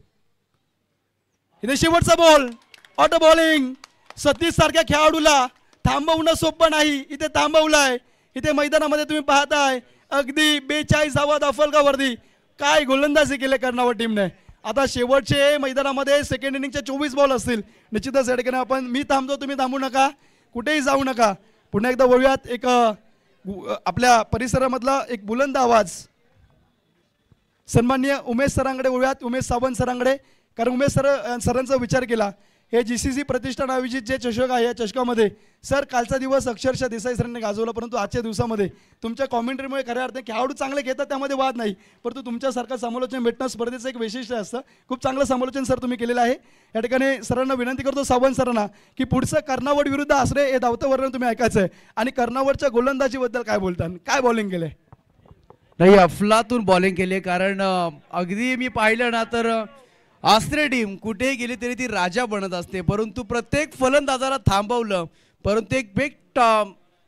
इथे शेवटचा बॉल. Auto bowling. सतीश सारख्या खेळाडूला थांबवणं सोपं नाही. इथे थांबवलाय. इथे मैदानामध्ये तुम्ही पाहताय अगदी 42 धावा धावफलकावरती. काय गोलंदाजी केले कर्नावत टीमने. आता शेवटचे मैदानामध्ये सेकंड इनिंगचे 24 बॉल असतील. निश्चितच या ठिकाणी आपण मी थांबतो तुम्ही थांबू नका. कुठेही जाऊ नका. पुन्हा एकदा वळूयात. एक आपल्या परिसरामधला एक बुलंद आवाज सन्माननीय उमेश सरांकडे वळूयात. उमेश सावंत सरांकडे. कारण उमेश सरांचा विचार केला. हे GCC प्रतिष्ठान आयोजित जे चषक आहे या चषकामध्ये सर कालचा दिवस अक्षरशः देसाई सरांनी गाजवला. परंतु आजच्या दिवसामध्ये तुमच्या कॉमेंट्रीमुळे खऱ्या अर्थाने खेळाडू चांगले घेतात त्यामध्ये वाद नाही. परंतु तुमच्यासारखं समालोचन भेटणं स्पर्धेचं एक वैशिष्ट्य असतं. खूप चांगलं समालोचन सर तुम्ही केलेलं आहे. या ठिकाणी सरांना विनंती करतो सावंत सरांना की पुढचं कर्नावट विरुद्ध आसरे हे धावतं वर्णन तुम्ही ऐकायचं आहे. आणि कर्नावटच्या गोलंदाजीबद्दल काय बोलतात? काय बॉलिंग केलंय? नाही अफलातून बॉलिंग केली. कारण अगदी मी पाहिलं ना तर आसरे टीम कुठेही गेली तरी ती राजा बनत असते. परंतु प्रत्येक फलंदाजाला थांबवलं. परंतु एक बेट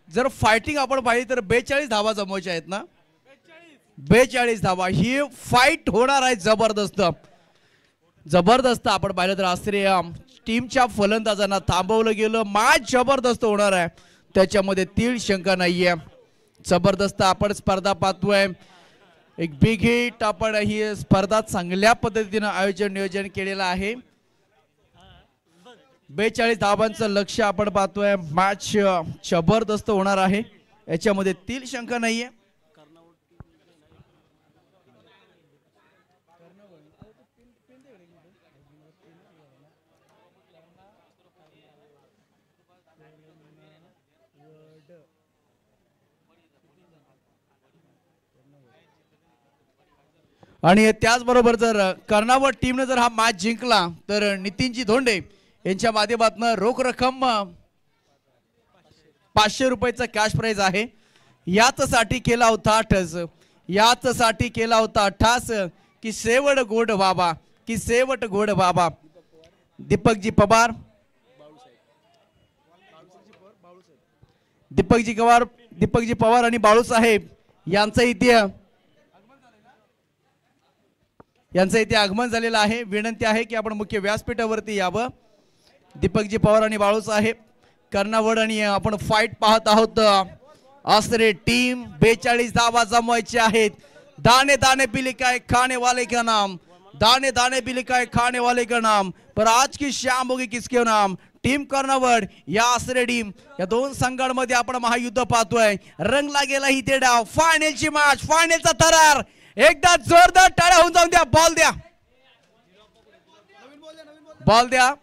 जर फायटिंग आपण पाहिली तर 42 धावा जमवायच्या आहेत ना. 42 धावा. ही फाईट होणार आहे. जबरदस्त जबरदस्त. आपण पाहिलं तर आसरे टीमच्या फलंदाजांना थांबवलं गेलं. मॅच जबरदस्त होणार आहे. त्याच्यामध्ये तीळ शंका नाहीये. जबरदस्त आपण स्पर्धा पाहतोय. एक बिग हिट. आपण ही स्पर्धा चांगल्या पद्धतीने आयोजन नियोजन केलेलं आहे. 42 धावांचं लक्ष्य आपण पाहतोय. मॅच जबरदस्त होणार आहे. याच्यामध्ये तीळ शंका नाहीये. आणि त्याचबरोबर जर कर्नावत टीमने जर हा मॅच जिंकला तर नितीनजी धोंडे यांच्या माध्यमातून रोख रक्कम 500 रुपयाचा कॅश प्राइज आहे. याच साठी केला होता ठस, याच साठी केला होता ठास की शेवट गोड बाबा, की शेवट गोड बाबा. दीपकजी पवार, दीपकजी पवार आणि बाळू साहेब यांचा इथे आगमन झालेलं आहे. विनंती आहे की आपण मुख्य व्यासपीठावरती यावं. दीपकजी पवार आणि बाळू साहेब कर्नावड आणि आपण फाईट पाहत आहोत. आसरे टीम 42 धावा जमवायचे आहेत. दाने दाने पिले काय खाने वाले का नाम, दाने दाने पिले काय खाने वाले का नाम, पर आज की शाम होगी किसके नाम. टीम कर्नावड या आसरे टीम या दोन संघांमध्ये आपण महायुद्ध पाहतोय. रंगला गेला ही ते डाव. फायनलची मॅच, फायनलचा थरार. एकदा जोरदार टाळ्या होऊन जाऊन द्या. बॉल द्या, बॉल द्या.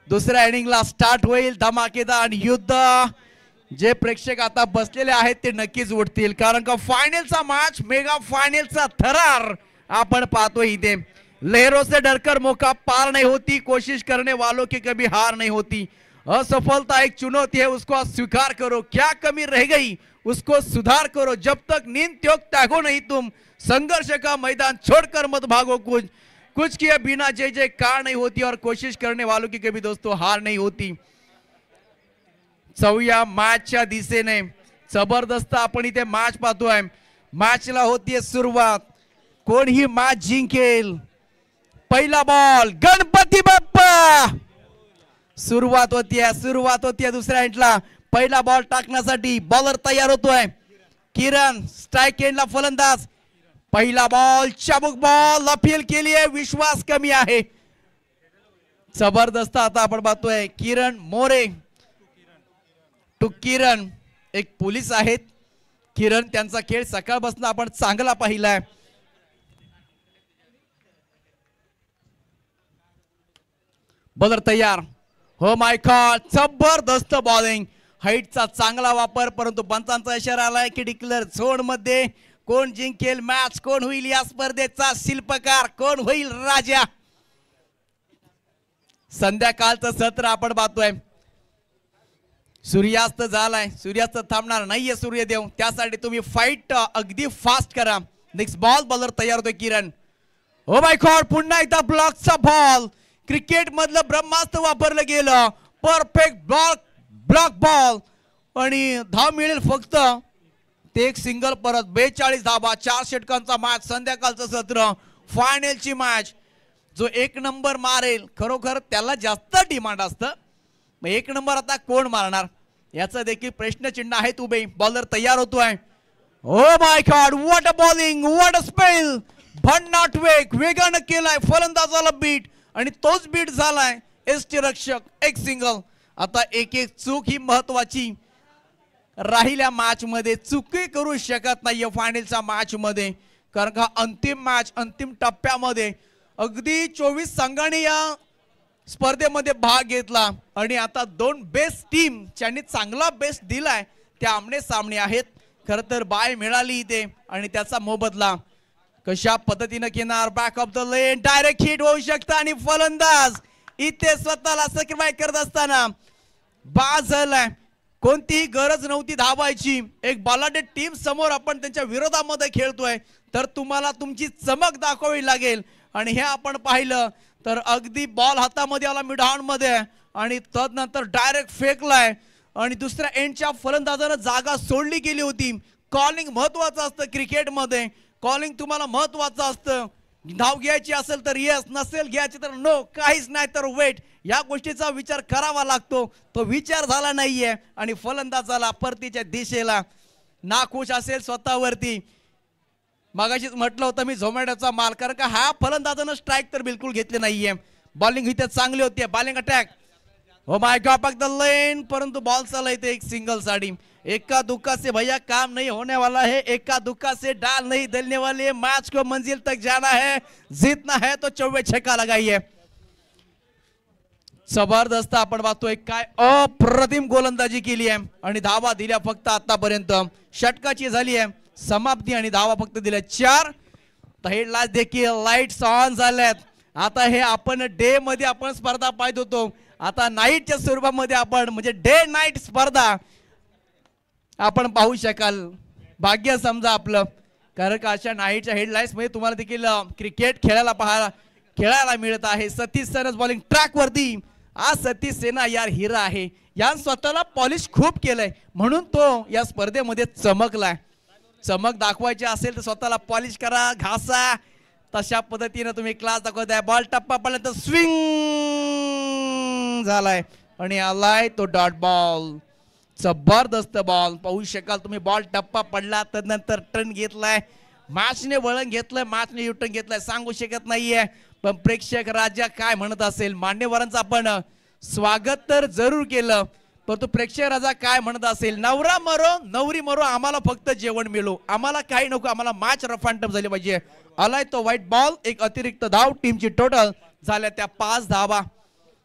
दुसऱ्या इनिंगला स्टार्ट होईल धमाकेदार युद्ध. जे प्रेक्षक आता बसलेले आहेत ते नक्कीच उठतील, कारण का फायनलचा मॅच, मेगा फायनलचा थरार आपण पाहतोय इथे. लहरों से डरकर मौका पार नहीं होती, कोशिश करने वालों की कभी हार नहीं होती. असफलता एक चुनौती है, उसको स्वीकार करो. क्या कमी रह गई उसको सुधार करो. जब तक नींद त्याग त्यागो नहीं तुम, संघर्ष का मैदान छोड़कर मत भागो. कुछ किए बिना जय जयकार नहीं होती, और कोशिश करने वालों की कभी दोस्तों हार नहीं होती. चौया मॅचच्या दिशेने जबरदस्त आपण इथे मॅच पाहतोय. मॅचला होतीये सुरुवात. कोण ही मॅच जिंकेल. पहिला बॉल गणपती बाप्पा. सुरुवात होतीये दुसऱ्या एंडला. पहिला बॉल टाकण्यासाठी बॉलर तयार होतोय. किरण स्ट्राइक एंडला फलंदाज. पहिला बॉल चाबूक बॉल. अपील केली आहे, विश्वास कमी आहे. जबरदस्त आता आपण पाहतोय किरण मोरे टू किरण. एक पोलीस आहेत किरण, त्यांचा खेळ सकाळपासून आपण चांगला पाहिलाय. बॉलर तयार. हो माय गॉड, जबरदस्त बॉलिंग. हाईटचा चांगला वापर, परंतु पंचांचा इशारा आलाय की डिक्लेअर झोन मध्ये कोण जिंकेल मॅच, कोण होईल या स्पर्धेचा शिल्पकार, कोण होईल राजा. संध्याकाळचं सत्र आपण पाहतोय. सूर्यास्त झालाय, सूर्यास्त थांबणार नाहीये सूर्यदेव, त्यासाठी तुम्ही फाईट अगदी फास्ट करा. Next ball. बॉलर तयार होतोय किरण. ओ माय गॉड, पुन्हा एकदा ब्लॉकचा बॉल. क्रिकेट मधलं ब्रह्मास्त्र वापरलं गेलं. परफेक्ट ब्लॉक बॉल आणि धाव मिळेल फक्त ते एक सिंगल. परत 42 धावा, 4 षटकांचा मॅच. संध्याकाळचं सत्र, फायनलची मॅच. जो एक नंबर मारेल, खरोखर त्याला जास्त डिमांड असतं. मग एक नंबर आता कोण मारणार याचा देखील प्रश्नचिन्ह आहेत उभे. बॉलर तयार होतोय. Oh my God, what a bowling, what a spell. भन्नाट वेगानं केलाय फलंदाजाला बीट, आणि तोच बीट झालाय एसटी रक्षक. एक सिंगल. आता एक एक चूक ही महत्वाची राहिल्या मॅच मध्ये. चुकी करू शकत नाहीये फायनलच्या मॅच मध्ये, कारण का अंतिम मॅच, अंतिम टप्प्यामध्ये अगदी 24 संघांनी या स्पर्धेमध्ये भाग घेतला. आणि आता दोन बेस्ट टीम ज्यांनी चांगला बेस्ट दिलाय त्या आमने सामने आहेत. खर तर बाय मिळाली इथे आणि त्याचा मोबदला. कशा पद्धतीने घेणार. Back of the lane, direct hit होऊ शकतं आणि फलंदाज इथे स्वतःला सॅक्रिफाइस करत असताना बाद झालाय. कोणतीही गरज नव्हती धावायची. एक बलाढ्य टीम समोर आपण त्यांच्या विरोधामध्ये खेळतोय, तर तुम्हाला तुमची चमक दाखवावी लागेल. आणि हे आपण पाहिलं तर अगदी बॉल हातामध्ये आला मिड हँड मध्ये, आणि तदनंतर डायरेक्ट फेकलाय. आणि दुसऱ्या एंडच्या फलंदाजाने जागा सोडली गेली होती. कॉलिंग महत्वाचं असतं क्रिकेटमध्ये. कॉलिंग तुम्हाला महत्वाचं असतं. धाव घ्यायची असेल तर येस, नसेल घ्यायची तर नो, काहीच नाही तर वेट. या गोष्टीचा विचार करावा लागतो. तो विचार झाला नाहीये आणि फलंदाजाला परतीच्या दिशेला नाखुश असेल स्वतःवरती. मगाशीच म्हटलं होतं मी झोमॅटोचा माल, कारण का हा फलंदाजानं स्ट्राइक तर बिलकुल घेतले नाहीये. बॉलिंग इथे चांगली होती. Bowling attack. Oh my God, back the lane, परंतु बॉल चाला इथे एक सिंगल साठी. एका दुक्का से भैया काम नहीं होने वाला है, एका दुक्का से डाल नहीं दलने वाली है. मैच को मंजिल तक जाना है, जीतना है तो 94 छक्का लगाइए. जबरदस्त आपण पाहतोय काय अप्रतिम गोलंदाजी केली आहे आणि धावा दिल्या फक्त आतापर्यंत षटकाची झाली आहे समाप्ती आणि धावा फक्त दिल्या 4. हेडला देखील लाईट्स ऑन झाल्यात. आता हे आपण डे मध्ये आपण स्पर्धा पाहत होतो, आता नाईटच्या स्वरूपामध्ये आपण म्हणजे डे नाईट स्पर्धा आपण पाहू शकाल. भाग्य समजा आपलं, कारण का अशा नाईटच्या हेडलाईन्स मध्ये तुम्हाला देखील क्रिकेट खेळायला मिळत आहे. सतीश सेना बॉलिंग ट्रॅक वरती. आज सतीश सेना यार हिरा आहे, या स्वतःला पॉलिश खूप केलंय म्हणून तो या स्पर्धेमध्ये चमकलाय. चमक दाखवायची असेल तर स्वतःला पॉलिश करा, घासा. तशा पद्धतीने तुम्ही क्लास दाखवताय. बॉल टप्पा पडला तर स्विंग झालाय आणि आलाय तो डॉट बॉल. जबरदस्त बॉल पाहू शकाल तुम्ही. बॉल टप्पा पडला तदनंतर टर्न घेतलाय, मॅचने वळण घेतलंय, मॅचने युटर्न घेतलाय. सांगू शकत नाहीये पण प्रेक्षक राजा काय म्हणत असेल. मान्यवरांचं आपण स्वागत तर जरूर केलं, परंतु प्रेक्षक राजा काय म्हणत असेल. नवरा मरो नवरी मरो, आम्हाला फक्त जेवण मिळो, आम्हाला काही नको, आम्हाला मॅच रफ अँड टफ झाली पाहिजे. आलाय तो व्हाईट बॉल. एक अतिरिक्त धाव. टीमची टोटल झाल्या त्या 5 धावा.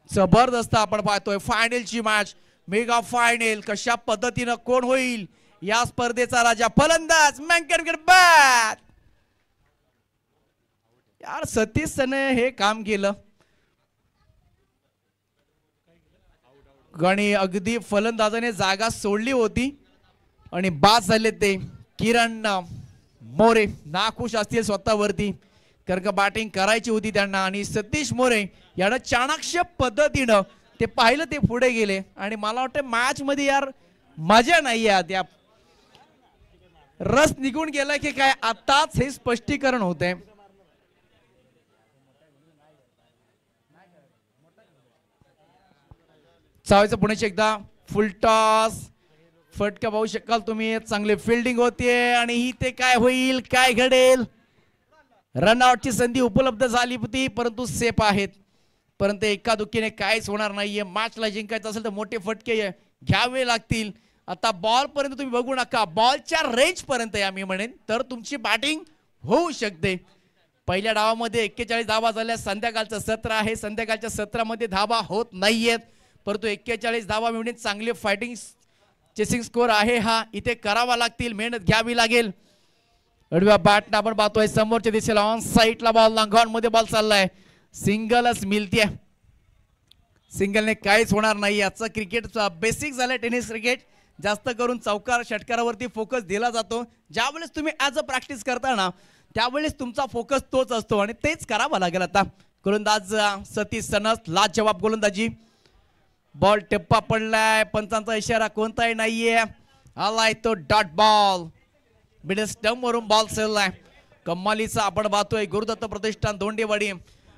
जबरदस्त आपण पाहतोय फायनलची मॅच, मेगा फायनल. कशा पद्धतीनं कोण होईल या स्पर्धेचा राजा. फलंदाज बॅट. यार सतीश सने हे काम केलं आणि अगदी फलंदाजाने जागा सोडली होती आणि बाद झाले ते. किरण मोरे नाखुश असतील स्वतःवरती, कारण का बॅटिंग करायची होती त्यांना आणि सतीश मोरे यानं चाणाक्ष पद्धतीनं ते पाहिलं, ते पुढे गेले आणि मला वाटतं मॅच मध्ये यार मजा नाही आहे. त्या रस निघून गेला की काय आताच हे स्पष्टीकरण होतंय. चावायचं पुणे एकदा फुल टॉस. फटका पाहू शकाल तुम्ही. चांगली फिल्डिंग होते आणि ही ते काय होईल, काय घडेल. रनआउटची संधी उपलब्ध झाली होती परंतु सेफ आहेत. परंतु एका दुःखीने काहीच होणार नाहीये. मॅचला जिंकायचं असेल तर मोठे फटके घ्यावे लागतील. आता बॉल पर्यंत तुम्ही बघू नका, बॉलच्या रेंज पर्यंत या मी म्हणेन तर तुमची बॅटिंग होऊ शकते. पहिल्या डावामध्ये 41 धावा झाल्या. संध्याकाळचं सत्र आहे, संध्याकाळच्या सत्रामध्ये धावा होत नाहीयेत, परंतु 41 धावा मिळून चांगले फायटिंग चेसिंग स्कोर आहे. हा इथे करावा लागतील, मेहनत घ्यावी लागेल. अडव्या बॅटनं आपण पाहतोय समोरच्या दिशेला ऑन साईडला बॉल, लॉंग मध्ये बॉल चाललाय. सिंगलच मिळते, सिंगलने काहीच होणार नाही. याचं क्रिकेटचा बेसिक झालं टेनिस क्रिकेट. जास्त करून चौकार षटकारावरती फोकस दिला जातो. ज्यावेळेस तुम्ही ॲज अ प्रॅक्टिस करताना त्यावेळेस तुमचा फोकस तोच असतो आणि तेच करावा लागेल. आता गोलंदाज सतीश सनस लाजवाब गोलंदाजी. बॉल टेप्पा पडलाय, पंचांचा इशारा कोणताही नाहीये. आलाय तो डॉट बॉल. मिडल स्टंप वरून बॉल चाललाय. कमालीचा आपण पाहतोय गुरुदत्त प्रतिष्ठान दोंडेवाडी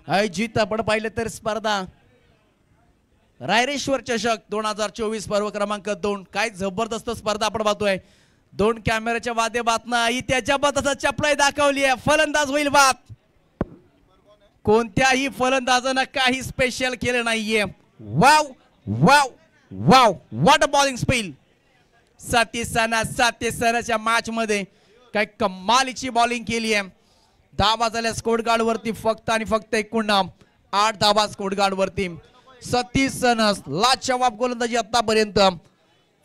आयोजित आपण पाहिलं तर स्पर्धा रायरेश्वर चषक 2024 पर्व क्रमांक 2. काय जबरदस्त स्पर्धा आपण पाहतोय. 2 कॅमेऱ्याच्या माध्यमातून त्याच्या बाताचा चपळाई दाखवली आहे. फलंदाज होईल बाद. कोणत्याही फलंदाजानं काही स्पेशल केलं नाहीये. Wow wow wow, what a bowling spill. Satish सनाच्या मॅच मध्ये काय कमालीची बॉलिंग केली आहे. धावा झाल्या स्कोर गार्ड वरती फक्त आणि फक्त 8 धावा स्कोर गार्ड वरती. सतीश सनस लाजवाब गोलंदाजी आतापर्यंत.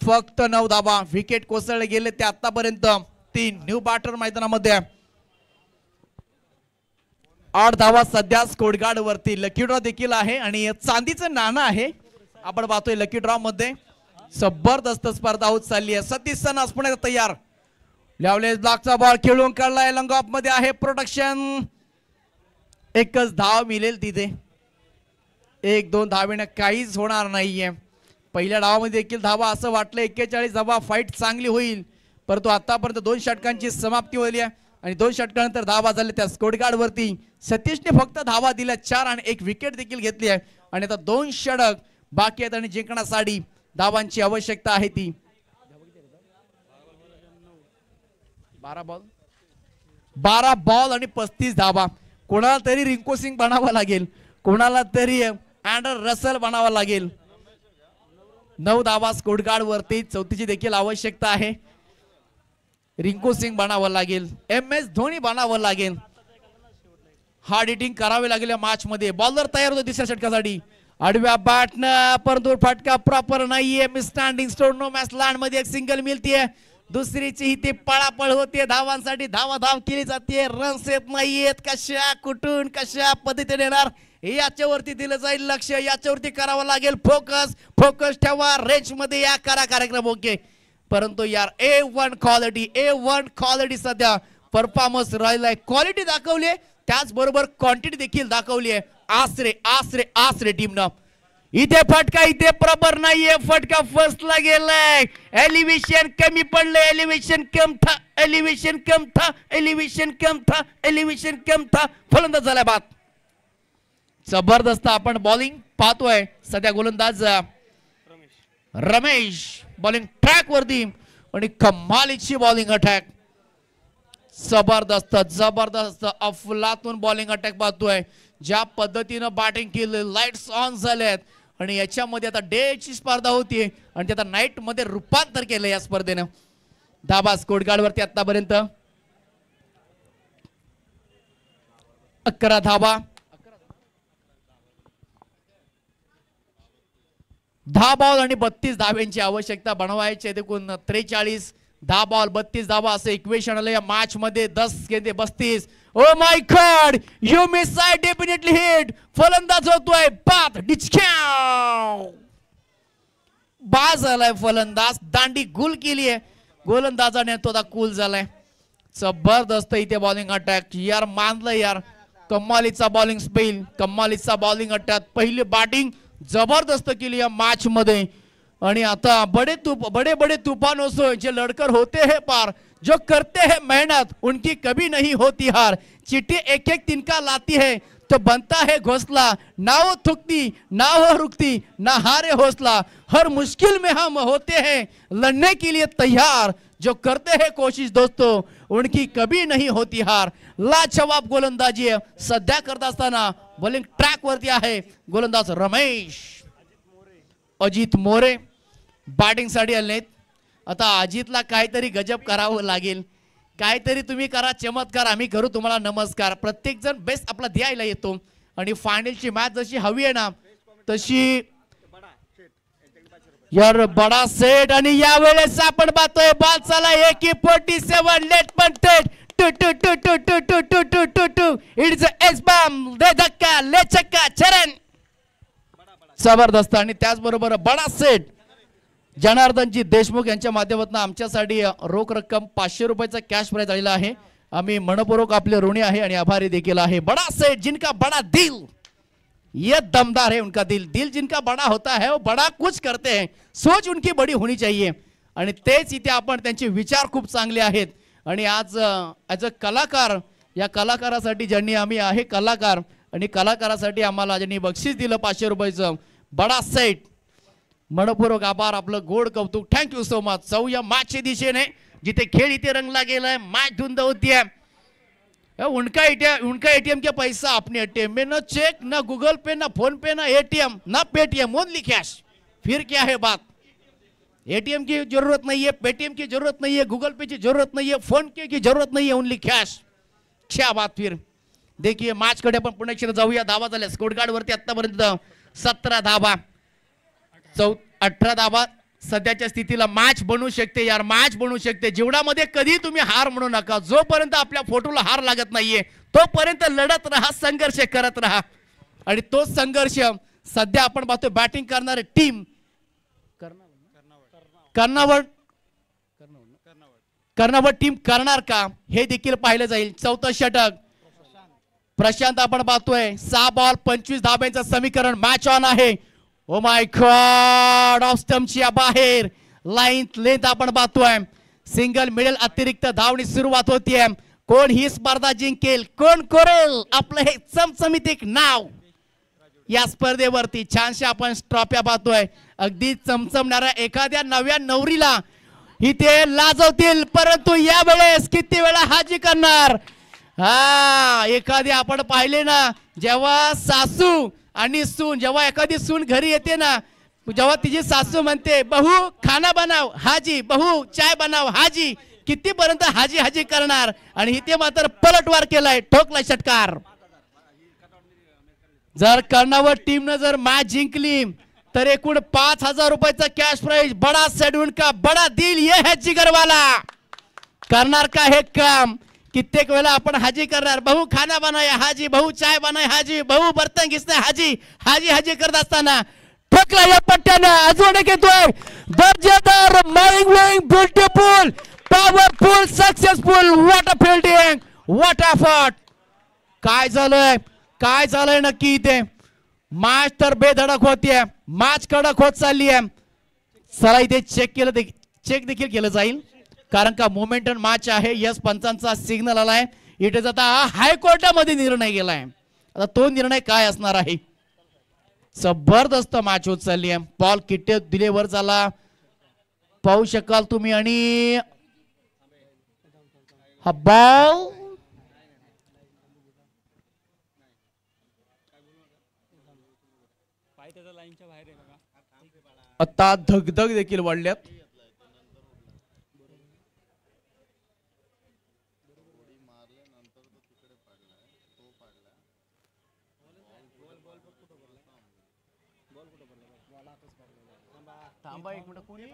फक्त 9 धावा. विकेट कोसळले गेले ते आतापर्यंत 3. न्यू बॅटर मैदानामध्ये 8 धावा सध्या स्कोर गार्ड वरती. लकी ड्रॉ देखील आहे आणि चांदीचं नाणं आहे आपण पाहतोय लकी ड्रॉ मध्ये. जबरदस्त स्पर्धा होत चालली आहे. सतीश सनस पुणे तयार. लावलेस ब्लॉकचा बॉल खेळून काढलाय. लॉंग ऑफ मध्ये आहे प्रोटेक्शन. एकच धाव मिळेल तिथे. 1-2 धावेने काहीच होणार नाहीये. पहिल्या डावामध्ये देखील धावा असं वाटलं 41 धावा फाईट चांगली होईल, परंतु आतापर्यंत 2 षटकांची समाप्ती होईल आणि 2 षटकानंतर धावा झाल्या त्या स्कोर गार्ड वरती. सतीशने फक्त धावा दिल्या 4 आणि 1 विकेट देखील घेतली आहे आणि आता 2 षटक बाकी आहेत आणि जिंकण्यासाठी धावांची आवश्यकता आहे. ती 12 बॉल आणि 35 धावा. कोणाला तरी रिंकू सिंग बनावं लागेल, कोणाला तरी अँडर रसल बनावा लागेल. 9 धावा स्कोर गार्ड वरती. 34ची देखील आवश्यकता आहे. रिंकू सिंग बनावं लागेल, MS धोनी बनावं लागेल. हार्ड हिटिंग करावे लागेल या मॅच मध्ये. बॉलर तयार होतो तिसऱ्या षटकासाठी. आडव्या बॅटनं परंतु फटका प्रॉपर नाहीये. Standing stone no man's land मध्ये एक सिंगल मिळतीये. दुसरीची ही ती पळापळ होते. धावांसाठी धावाधाव केली जाते. रन्स येत नाहीयेत. कशा कुठून कशा पद्धतीने येणार याच्यावरती दिलं जाईल लक्ष. याच्यावरती करावं लागेल फोकस. फोकस ठेवा. रेंज मध्ये या करा कार्यक्रम ओके. परंतु यार A1 क्वालिटी सध्या परफॉर्मन्स राहिलाय. क्वालिटी दाखवली त्याचबरोबर क्वांटिटी देखील दाखवली आहे. आसरे टीमनं. इथे फटका इथे प्रॉपर नाहीये. फटका फर्स्टला गेलाय. एलिव्हेशन कमी पडलंय. एलिव्हेशन कम था. फलंदाज झाला बाद. जबरदस्त आपण बॉलिंग पाहतोय सध्या. गोलंदाज रमेश बॉलिंग ट्रॅक वरती आणि कमालीची बॉलिंग अटॅक. जबरदस्त अफलातून बॉलिंग अटॅक पाहतोय. ज्या पद्धतीनं बॅटिंग केलं लाईट्स ऑन झाल्यात आणि याच्यामध्ये आता डे ची स्पर्धा होती आणि ते आता नाईट मध्ये रूपांतर केलं या स्पर्धेनं. धाबा स्कोर कार्ड वरती आतापर्यंत 11 धाबा. 10 बॉल आणि 32 धाब्यांची आवश्यकता बनवायची आहे. एकूण 43 10 बॉल 32 धाबा असं इक्वेशन आलं या मॅच मध्ये. 10 गेंदे 32. Oh my God you miss I definitely hit. फलंदाज होतोय बाद. डिचक्याव बाज झालाय फलंदाज. दांडी गुल केली आहे गोलंदाजाने. तो आता कूल झालाय. जबरदस्त इथे बॉलिंग अटॅक यार. मानलं यार. कमालीचा बॉलिंग स्पेल. कमालीचा बॉलिंग अटॅक. पहिली बॅटिंग जबरदस्त केली या मॅच मध्ये. आणि आता बड़े तूफानों से जो लड़कर होते हैं पार, जो करते हैं मेहनत उनकी कभी नहीं होती हार. चिट्ठी एक एक तिनका लाती है तो बनता है घोंसला. ना वो थुकती ना वो रुकती ना हारे हौसला. हर मुश्किल में हम होते हैं लड़ने के लिए तैयार. जो करते हैं कोशिश दोस्तों उनकी कभी नहीं होती हार. लाजवाब गोलंदाजी सध्या करत असताना बॉलिंग ट्रॅक वरती आहे गोलंदाज रमेश. अजित मोरे बॅटिंग साठी आलेत. आता अजितला काहीतरी गजब करावं लागेल. काहीतरी तुम्ही करा चमत्कार. आम्ही करू तुम्हाला नमस्कार. प्रत्येक जण बेस्ट आपला द्यायला येतो आणि फायनलची मॅच जशी हवी आहे ना तशी यार बडा सेट. आणि यावेळेस आपण पाहतोय बॉल चला 47 लेट पण थेट इट्स एस बॅम दे धक्का ले चक्का चरण. जबरदस्त. आणि त्याचबरोबर बडा सेट जनार्दनजी देशमुख यांच्या माध्यमातून आमच्यासाठी रोख रक्कम 500 रुपयाचा कॅश प्राइज आलेला आहे. आम्ही मनपूर्वक आपले ऋणी आहे आणि आभारी देखील आहे. बडा सेठ जिनका बड़ा दिल ये दमदार है उनका दिल जिनका बड़ा होता है वो बड़ा कुछ करते हैं. सोच उनकी बड़ी होनी चाहिए. आणि तेच इथे आपण त्यांचे विचार खूप चांगले आहेत. आणि आज ॲज अ कलाकार या कलाकारासाठी ज्यांनी आम्ही आहे कलाकार आणि कलाकारासाठी आम्हाला ज्यांनी बक्षीस दिलं 500 रुपयाचं बडा सेठ मनपूर्वक आभार. आपलं गोड कौतुक. Thank you so much. जाऊया मॅचच्या दिशेने जिथे खेळ इथे रंगला गेलाय. मॅच धुंद होतीये. उनका एटीएम के पैसा अपने एटीएम में. न चेक न गूगल पे न फोन पे न एटीएम न पेटीएम ओनली कैश. फिर क्या है बात. एटीएम की जरूरत नहीं है, पेटीएम की जरूरत नहीं है, गूगल पे की जरूरत नहीं है, फोन पे की जरूरत नहीं है, ओनली कैश. क्या बात. फिर देखिए मॅच कडे आपण पुन्हा एकदा जाऊया. धावा झाल्या स्कोर कार्ड वरती आतापर्यंत 17 धावा 18 धावा. सध्याच्या स्थितीला मॅच बनवू शकते यार. मॅच बनवू शकते. जीवनामध्ये कधी तुम्ही हार म्हणू नका. जोपर्यंत आपल्या फोटोला हार लागत नाहीये तोपर्यंत लढत राहा. संघर्ष करत राहा. आणि तो संघर्ष सध्या आपण पाहतोय बॅटिंग करणारे टीम कर्णावळ टीम करणार का हे देखील पाहिलं जाईल. 4थं षटक प्रशांत आपण पाहतोय. 6 बॉल 25 धाब्यांचं समीकरण. मॅच ऑन आहे. ओ माय गॉड ऑफ स्टंपच्या बाहेर लाईन लेंथ आपण पाहतोय. सिंगल मिळेल. अतिरिक्त धावणी सुरुवात होतीये. कोण ही स्पर्धा जिंकेल कोण करेल आपलं हे चमचमीत एक नाव या स्पर्धेवरती. छानशा आपण ट्रॉफ्या पाहतोय. अगदी चमचमणाऱ्या एखाद्या नव्या नवरीला इथे लाजवतील. परंतु यावेळेस किती वेळा हाजी करणार. हा एखादी आपण पाहिले ना जेव्हा सासू आणि सून जेव्हा एखादी सून घरी येते ना जेव्हा तिची सासू म्हणते बहू खाना बनाव हाजी बहू चाय बनाव हाजी. कितीपर्यंत हाजी हाजी करणार. आणि इथे मात्र पलटवार केलाय. ठोकला षटकार. जर कर्णावर टीमनं जर मॅच जिंकली तर एकूण 5,000 रुपयाचा कॅश प्राइज. बडा सेट उनका बडा दिल ये है जिगरवाला. करणार का हे काम. कित्येक वेळा आपण हाजी करणार, बहु खाना बनाया हाजी, बहु चाय बनाय हाजी, बहु बर्तन घिसणे हाजी, हाजी हाजी करत असताना ठोकला या पट्ट्यानं. अजून एक येतोय दर्जेदार माइंग विंग beautiful powerful successful. What a fielding, what a fought. काय झालंय नक्की इथे. मॅच तर बेधडक होतीये, मॅच कडक होत चालली आहे. चला इथे चेक देखील केलं जाईल कारण का मोमेंटम मॅच आहे. यस पंचांचा सिग्नल आलाय. इथे आता हायकोर्टामध्ये निर्णय गेलाय. आता तो निर्णय काय असणार आहे. जबरदस्त मॅच होत चालली आहे. बॉल किट्टे दिलेवर झाला पाहू शकाल तुम्ही आणि हा बॉल आता धगधग देखील वाढल्यात. थांबा एक मिनिट. कोणी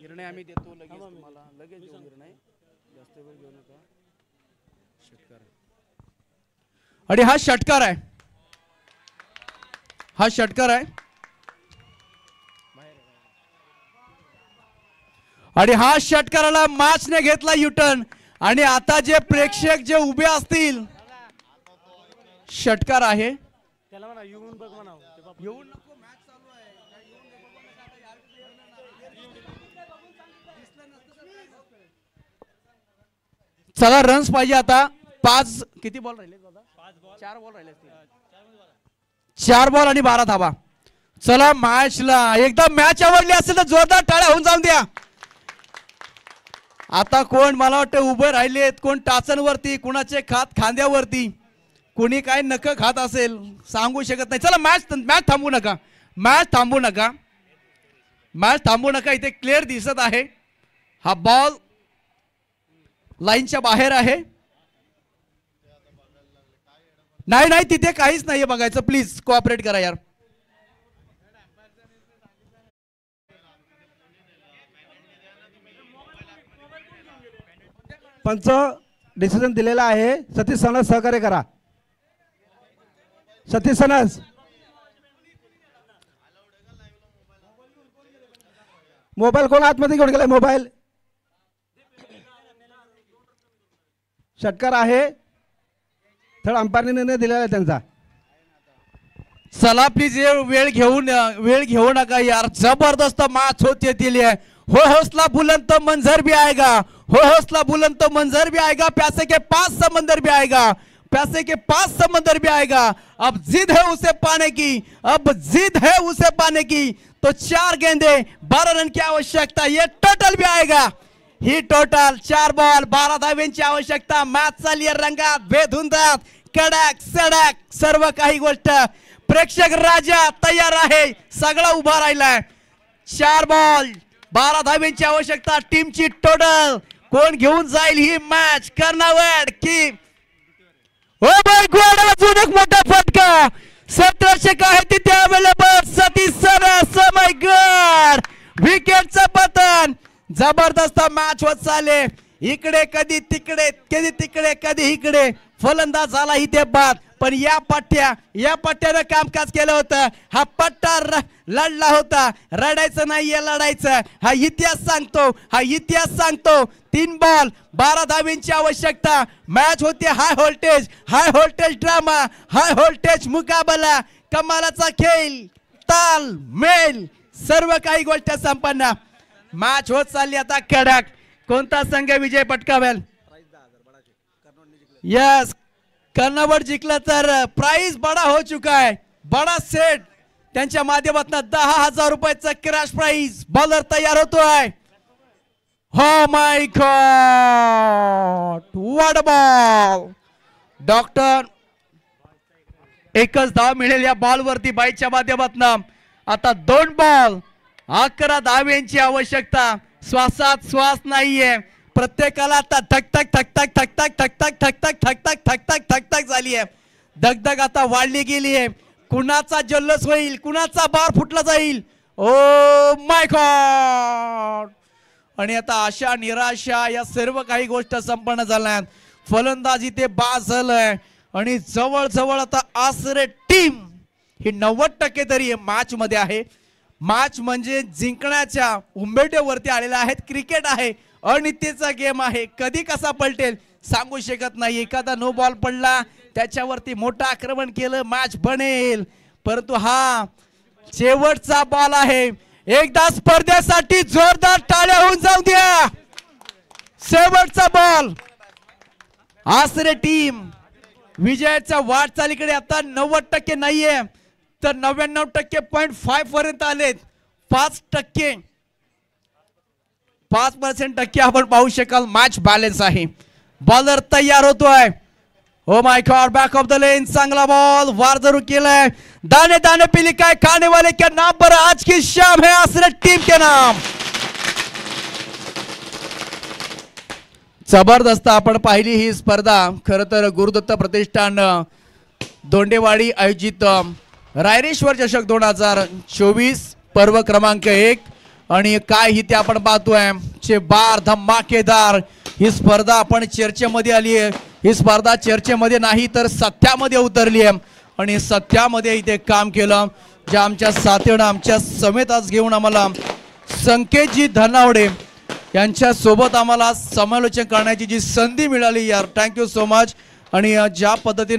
निर्णय आम्ही देतो लगेच तुम्हाला. लगेच देऊ निर्णय, जास्त वेळ घेऊ नका. षटकार आणि हा षटकार आहे. हा षटकार आहे आणि हा षटकाराला मॅचने घेतला युटर्न. आणि आता जे प्रेक्षक जे उभे असतील षटकार आहे. त्याला म्हणा येऊन बघ म्हणा. येऊन चला रन्स पाहिजे आता. 5 किती बॉल राहिले दादा. 4 बॉल राहिले. 4 बॉल आणि 12 धावा. चला मॅचला एकदा मॅच आवडली असेल तर जोरदार टाळ्या होऊन जाऊन द्या. आता कोण मला वाटतं उभे राहिलेत, कोण टाचांवरती, कुणाचे खांद्यावरती, कोणी काय नख खात असेल सांगू शकत नाही. चला मॅच थांबू नका. मॅच थांबू नका. इथे क्लिअर दिसत आहे हा बॉल लाईनच्या बाहेर आहे. नाही तिथे काहीच नाहीये बघायचं. प्लीज कोऑपरेट करा यार. पंच डिसिजन दिलेला आहे. सतीश सनस सहकार्य करा. सतीश सनस मोबाईल कोण आतमध्ये घेऊन गेलाय. मोबाईल षटकार आहे. थर्ड अंपायरने निर्णय दिलेला आहे त्यांचा. चला प्लीज वेळ घेऊ नका यार. जबरदस्त मॅच होती येतील. हो हौसला बुलंद तो मंजर भी आएगा. हो हौसला बुलंद तो मंजर भी आएगा. प्यासे के पास समंदर भी आएगा. प्यासे के पास समंदर भी आएगा. अब जिद है उसे पाने की. अब जिद है उसे पाने की. तो 4 गेंदे 12 रन की आवश्यकता. ये टोटल भी आएगा. ही टोटल 4 बॉल 12 धाव्यांची आवश्यकता. मॅच चालली रंगात बेधुंदात कडक सडक सर्व काही गोष्ट. प्रेक्षक राजा तयार आहे. सगळा उभा राहिलाय. 4 बॉल 12 धाव्यांची आवश्यकता. टीमची टोटल कोण घेऊन जाईल ही मॅच. कर्नावड की ओ बाय गॉड. अजून एक मोठा फटका. 17 षटक आहे तिथे अवेलेबल. सतीश सरस. Oh my God. विकेटचं पतन. जबरदस्त मॅच होत चालले. इकडे कधी तिकडे कधी इकडे फलंदाज झाला इथे बाद. पण या पट्ट्यानं कामकाज केलं होतं. हा पट्टा लढला होता. रडायचं नाहीये, लढायचं. हा इतिहास सांगतो 3 बॉल 12 धावींची आवश्यकता. मॅच होती high voltage drama, high voltage मुकाबला, कमालाचा खेळ, ताल मेल, सर्व काही गोष्टी संपन्न. मॅच होत चालली आता कडक. कोणता संघ विजय पटकावेल? यस, कर्नावट जिंकला तर प्राइस बडा हो चुका है. बडा सेट त्यांच्या माध्यमातून 10,000 रुपयाचा क्रॅश प्राइस. बॉलर तयार होतोय. हो माय गॉड, व्हाट बॉल. डॉक्टर एकच धाव मिळेल या बॉल वरती बाईच्या माध्यमातून. आता 2 बॉल 11 धाव्यांची आवश्यकता. श्वासात श्वास नाहीये. प्रत्येकाला आता धक झाली आहे. धगधग आता वाढली गेली आहे. कुणाचा जल्लोष होईल, कुणाचा बार फुटला जाईल. Oh my God. आणि आता आशा निराशा या सर्व काही गोष्टी संपन्न झाल्या. फलंदाजी ते बाद झालंय आणि जवळ आता आसरे टीम ही 90% तरी मॅच मध्ये आहे. मॅच म्हणजे जिंकण्याच्या उंबरठ्यावरती आलेला आहे. क्रिकेट आहे, अनित्यचा गेम आहे. कधी कसा पलटेल सांगू शकत नाही. एखादा नो बॉल पडला त्याच्यावरती मोठं आक्रमण केलं, मॅच बनेल. परंतु हा शेवटचा बॉल आहे. एकदा स्पर्धेसाठी जोरदार टाळ्या होऊन जाऊ द्या. शेवटचा बॉल. आसरे टीम विजयाच्या वाटचालीकडे आता 90% नाहीये तर 99.5 पर्यंत आलेत. 5% आपण पाहू शकाल मॅच बॅलन्स आहे. बॉलर तयार होतोय. Oh my God, back of the lane, चांगला बॉल वार जरूर केलाय. दाने दाने पे लिखा है खाने वाले के नाम पर आज की शाम है आसरे टीम के नाम. जबरदस्त आपण पाहिली ही स्पर्धा. खर तर गुरुदत्त प्रतिष्ठान दोंडेवाडी आयोजित रायरेश्वर चषक 2024 पर्व क्रमांक 1. आणि काय ही ते आपण पाहतोय चे बार धमाकेदार. ही स्पर्धा आपण चर्चेमध्ये आली आहे. ही स्पर्धा चर्चेमध्ये नाही तर सत्यामध्ये उतरली आहे आणि सत्यामध्ये इथे काम केलं. ज्या आमच्या साथीनं आमच्या समेत आज घेऊन आम्हाला संकेतजी धनावडे यांच्या सोबत आम्हाला समालोचन करण्याची जी संधी मिळाली यार, थँक्यू सो मच. आणि ज्या पद्धतीने